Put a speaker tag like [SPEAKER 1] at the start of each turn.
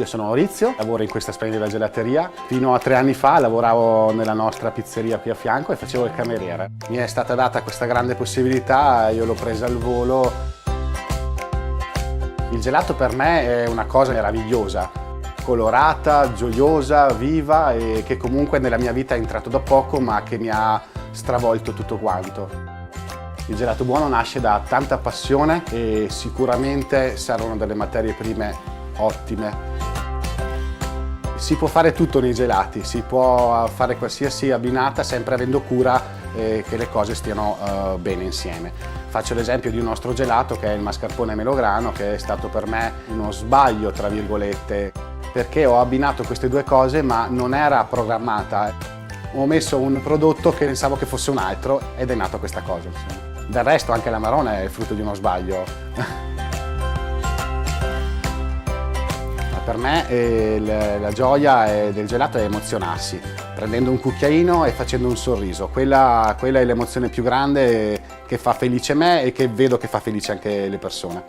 [SPEAKER 1] Io sono Maurizio, lavoro in questa splendida gelateria. Fino a 3 anni fa lavoravo nella nostra pizzeria qui a fianco e facevo il cameriere. Mi è stata data questa grande possibilità, io l'ho presa al volo. Il gelato per me è una cosa meravigliosa, colorata, gioiosa, viva e che comunque nella mia vita è entrato da poco ma che mi ha stravolto tutto quanto. Il gelato buono nasce da tanta passione e sicuramente servono delle materie prime ottime. Si può fare tutto nei gelati, si può fare qualsiasi abbinata sempre avendo cura che le cose stiano bene insieme. Faccio l'esempio di un nostro gelato che è il mascarpone melograno, che è stato per me uno sbaglio tra virgolette, perché ho abbinato queste due cose ma non era programmata. Ho messo un prodotto che pensavo che fosse un altro ed è nata questa cosa. Insomma. Del resto anche l'amarone è il frutto di uno sbaglio. Per me la gioia del gelato è emozionarsi, prendendo un cucchiaino e facendo un sorriso. Quella è l'emozione più grande che fa felice me e che vedo che fa felice anche le persone.